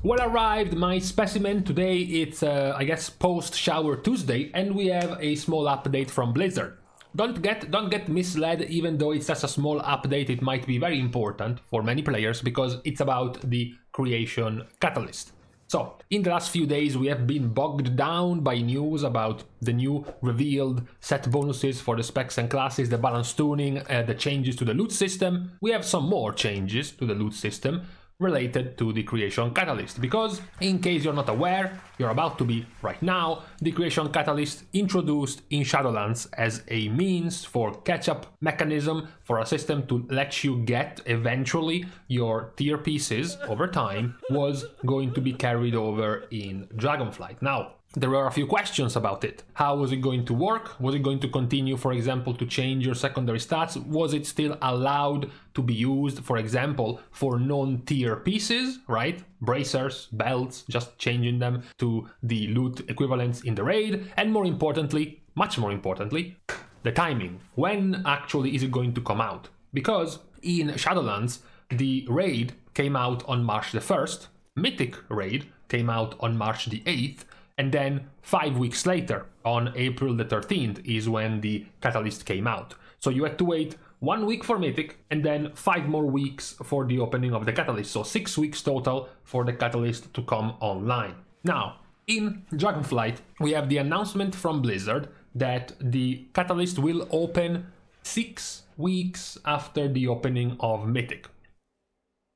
Well arrived, my specimen. Today it's, I guess, post-shower Tuesday, and we have a small update from Blizzard. Don't get misled, even though it's just a small update, it might be very important for many players, because it's about the creation catalyst. So, in the last few days we have been bogged down by news about the new revealed set bonuses for the specs and classes, the balance tuning, the changes to the loot system. We have some more changes to the loot system related to the creation catalyst, because in case you're not aware, you're about to be right now, the creation catalyst introduced in Shadowlands as a means for catch-up mechanism for a system to let you get eventually your tier pieces over time was going to be carried over in Dragonflight. Now, there were a few questions about it. How was it going to work? Was it going to continue, for example, to change your secondary stats? Was it still allowed to be used, for example, for non-tier pieces, right? Bracers, belts, just changing them to the loot equivalents in the raid. And more importantly, much more importantly, the timing. When actually is it going to come out? Because in Shadowlands, the raid came out on March the 1st, Mythic raid came out on March the 8th, and then 5 weeks later, on April the 13th, is when the catalyst came out. So you had to wait 1 week for Mythic, and then 5 more weeks for the opening of the catalyst. So 6 weeks total for the catalyst to come online. Now, in Dragonflight, we have the announcement from Blizzard that the catalyst will open 6 weeks after the opening of Mythic.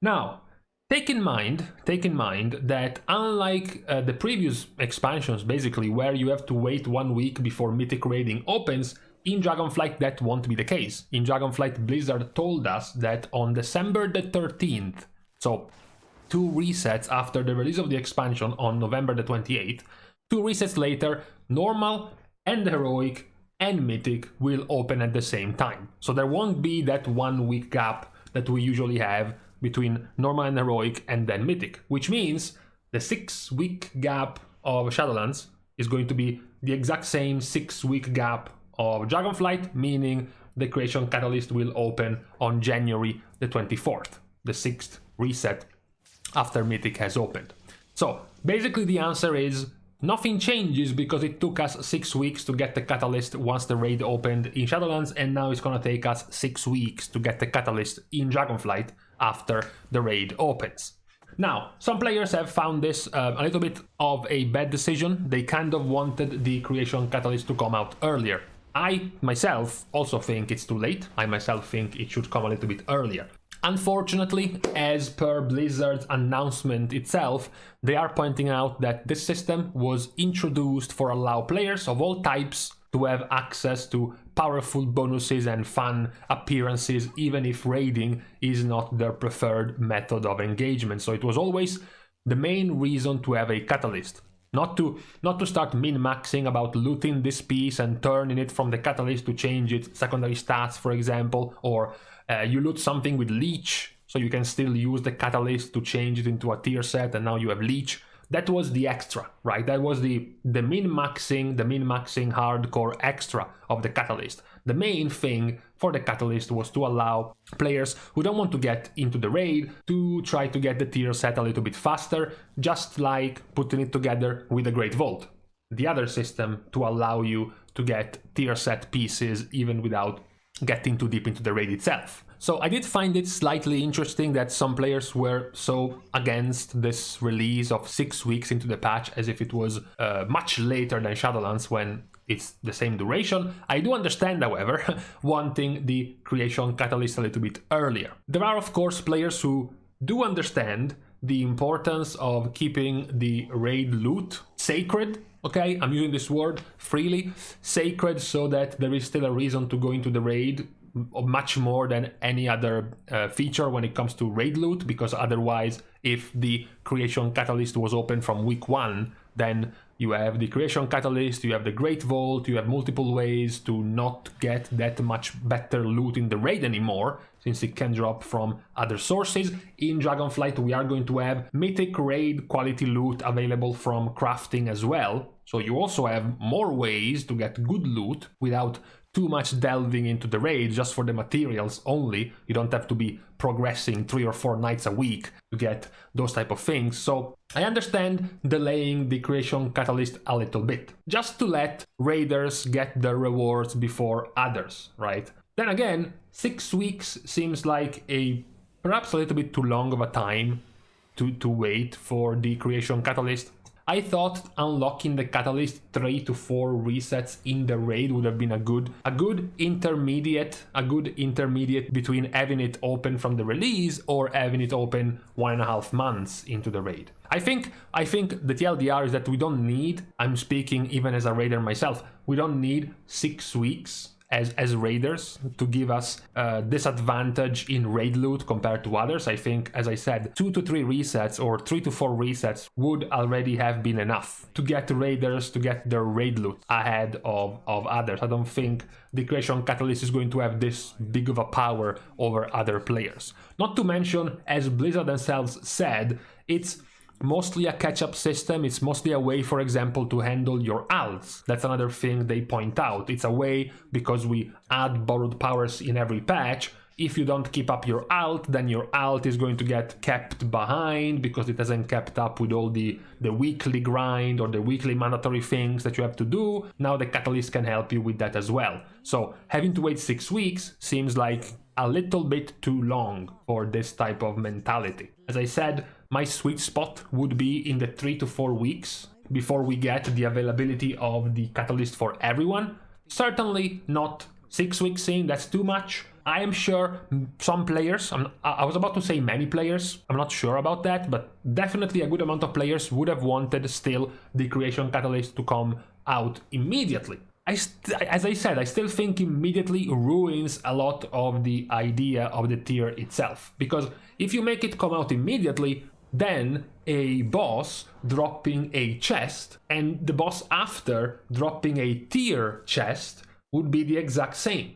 Now, Take in mind that unlike the previous expansions, basically, where you have to wait 1 week before Mythic raiding opens, in Dragonflight that won't be the case. In Dragonflight, Blizzard told us that on December the 13th, so 2 resets after the release of the expansion on November the 28th, 2 resets later, Normal and Heroic and Mythic will open at the same time. So there won't be that 1 week gap that we usually have between Normal and Heroic and then Mythic, which means the 6 week gap of Shadowlands is going to be the exact same 6 week gap of Dragonflight, meaning the creation catalyst will open on January the 24th, the 6th reset after Mythic has opened. So basically the answer is nothing changes, because it took us 6 weeks to get the catalyst once the raid opened in Shadowlands, and now it's gonna take us 6 weeks to get the catalyst in Dragonflight after the raid opens. Now, some players have found this a little bit of a bad decision. They kind of wanted the creation catalyst to come out earlier. I myself also think it's too late. I myself think it should come a little bit earlier. Unfortunately, as per Blizzard's announcement itself, they are pointing out that this system was introduced for allow players of all types to have access to powerful bonuses and fun appearances, even if raiding is not their preferred method of engagement. So it was always the main reason to have a catalyst. Not to start min-maxing about looting this piece and turning it from the catalyst to change its secondary stats, for example, or you loot something with leech, so you can still use the catalyst to change it into a tier set, and now you have leech. That was the extra, right? That was the min-maxing hardcore extra of the catalyst. The main thing for the catalyst was to allow players who don't want to get into the raid to try to get the tier set a little bit faster, just like putting it together with a Great Vault, the other system to allow you to get tier set pieces even without getting too deep into the raid itself. So I did find it slightly interesting that some players were so against this release of 6 weeks into the patch, as if it was much later than Shadowlands when it's the same duration. I do understand, however, wanting the creation catalyst a little bit earlier. There are, of course, players who do understand the importance of keeping the raid loot sacred. Okay, I'm using this word freely, sacred, so that there is still a reason to go into the raid, much more than any other feature when it comes to raid loot, because otherwise, if the creation catalyst was open from week 1, then you have the creation catalyst, you have the Great Vault, you have multiple ways to not get that much better loot in the raid anymore, since it can drop from other sources. In Dragonflight, we are going to have Mythic raid quality loot available from crafting as well, so you also have more ways to get good loot without too much delving into the raid just for the materials only. You don't have to be progressing 3 or 4 nights a week to get those type of things. So I understand delaying the creation catalyst a little bit, just to let raiders get their rewards before others, right? Then again, 6 weeks seems like perhaps a little bit too long of a time to wait for the creation catalyst. I thought unlocking the catalyst 3 to 4 resets in the raid would have been a good intermediate between having it open from the release or having it open 1.5 months into the raid. I think the TLDR is that we don't need, I'm speaking even as a raider myself, we don't need 6 weeks as raiders to give us disadvantage in raid loot compared to others. I think, as I said, 2 to 3 resets or 3 to 4 resets would already have been enough to get raiders to get their raid loot ahead of others. I don't think the creation catalyst is going to have this big of a power over other players. Not to mention, as Blizzard themselves said, it's mostly a catch-up system. It's mostly a way, for example, to handle your alts. That's another thing they point out. It's a way, because we add borrowed powers in every patch, if you don't keep up your alt, then your alt is going to get kept behind because it hasn't kept up with all the weekly grind or the weekly mandatory things that you have to do. Now the catalyst can help you with that as well. So having to wait 6 weeks seems like a little bit too long for this type of mentality. As I said, my sweet spot would be in the 3 to 4 weeks before we get the availability of the catalyst for everyone. Certainly not 6 weeks in, that's too much. I am sure some players, I was about to say many players, I'm not sure about that, but definitely a good amount of players would have wanted still the creation catalyst to come out immediately. As I said, I still think immediately ruins a lot of the idea of the tier itself. Because if you make it come out immediately, then a boss dropping a chest and the boss after dropping a tier chest would be the exact same.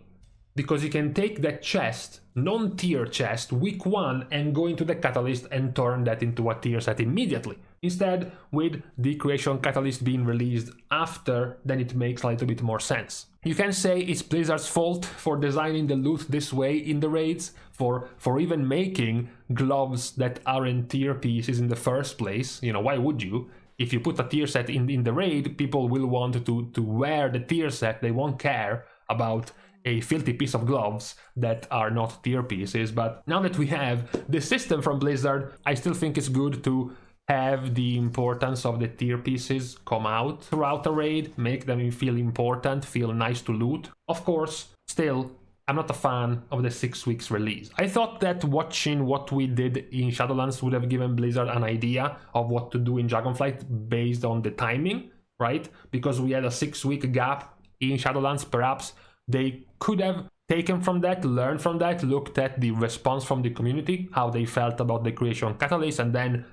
Because you can take that chest, non-tier chest, week 1 and go into the catalyst and turn that into a tier set immediately. Instead, with the creation catalyst being released after, then it makes a little bit more sense. You can say it's Blizzard's fault for designing the loot this way in the raids, for even making gloves that aren't tier pieces in the first place. You know, why would you? If you put a tier set in the raid, people will want to wear the tier set. They won't care about a filthy piece of gloves that are not tier pieces. But now that we have this system from Blizzard, I still think it's good to have the importance of the tier pieces come out throughout the raid, make them feel important, feel nice to loot. Of course, still, I'm not a fan of the 6 weeks release. I thought that watching what we did in Shadowlands would have given Blizzard an idea of what to do in Dragonflight based on the timing, right? Because we had a 6-week gap in Shadowlands, perhaps they could have taken from that, learned from that, looked at the response from the community, how they felt about the creation catalyst, and then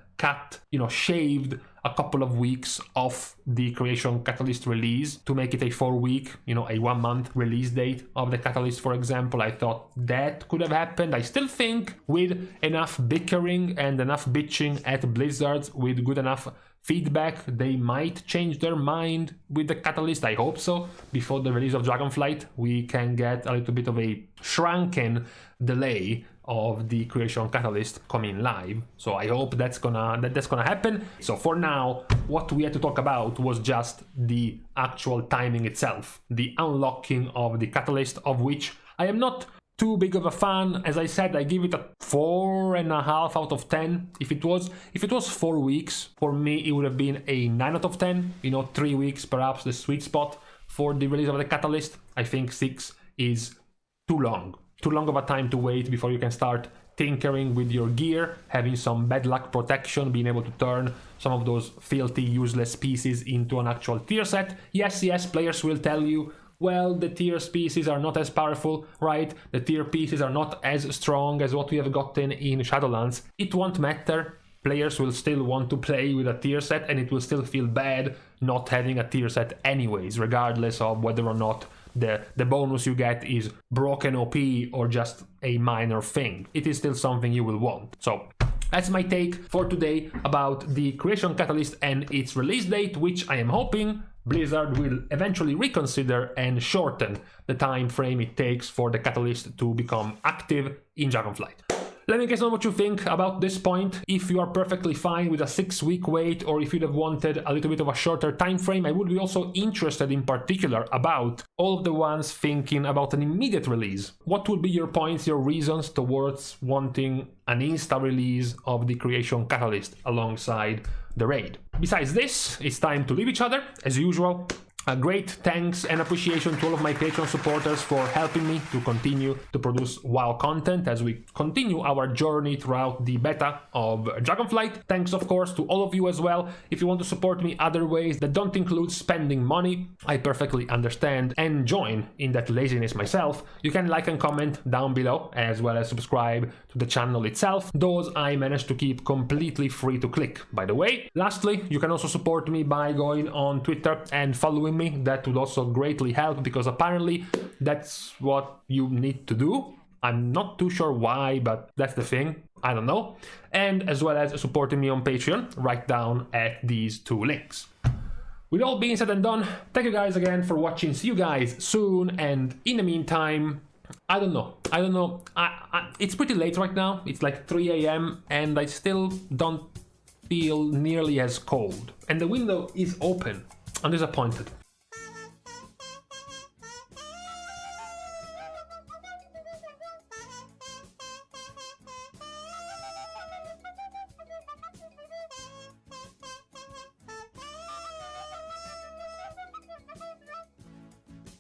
shaved a couple of weeks off the creation catalyst release to make it a 4-week, a 1-month release date of the catalyst, for example. I thought that could have happened. I still think with enough bickering and enough bitching at Blizzard, with good enough feedback, they might change their mind with the catalyst. I hope so. Before the release of Dragonflight, we can get a little bit of a shrunken delay of the creation catalyst coming live. So I hope that's gonna happen. So for now, what we had to talk about was just the actual timing itself, the unlocking of the catalyst, of which I am not too big of a fan. As I said, I give it a 4.5 out of 10. If it was 4 weeks, for me it would have been a 9 out of 10. 3 weeks perhaps the sweet spot for the release of the catalyst. I think 6 is too long of a time to wait before you can start tinkering with your gear, having some bad luck protection, being able to turn some of those filthy useless pieces into an actual tier set. Yes, players will tell you, well, the tier pieces are not as powerful, right? The tier pieces are not as strong as what we have gotten in Shadowlands. It won't matter. Players will still want to play with a tier set, and it will still feel bad not having a tier set anyways, regardless of whether or not the bonus you get is broken OP or just a minor thing. It is still something you will want. So that's my take for today about the creation catalyst and its release date, which I am hoping Blizzard will eventually reconsider and shorten the time frame it takes for the catalyst to become active in Dragonflight. Let me guys know what you think about this point. If you are perfectly fine with a 6-week wait, or if you'd have wanted a little bit of a shorter time frame. I would be also interested in particular about all of the ones thinking about an immediate release. What would be your points, your reasons towards wanting an insta release of the Creation Catalyst alongside the raid? Besides this, it's time to leave each other as usual. A great thanks and appreciation to all of my Patreon supporters for helping me to continue to produce WoW content as we continue our journey throughout the beta of Dragonflight. Thanks, of course, to all of you as well. If you want to support me other ways that don't include spending money, I perfectly understand and join in that laziness myself. You can like and comment down below, as well as subscribe to the channel itself. Those I managed to keep completely free to click, by the way. Lastly, you can also support me by going on Twitter and following me. That would also greatly help, because apparently that's what you need to do. I'm not too sure why, but that's the thing. I don't know. And as well as supporting me on Patreon, right down at these 2 links. With all being said and done, thank you guys again for watching. See you guys soon, and in the meantime, I don't know. It's pretty late right now. It's like 3 AM and I still don't feel nearly as cold. And the window is open. I'm disappointed.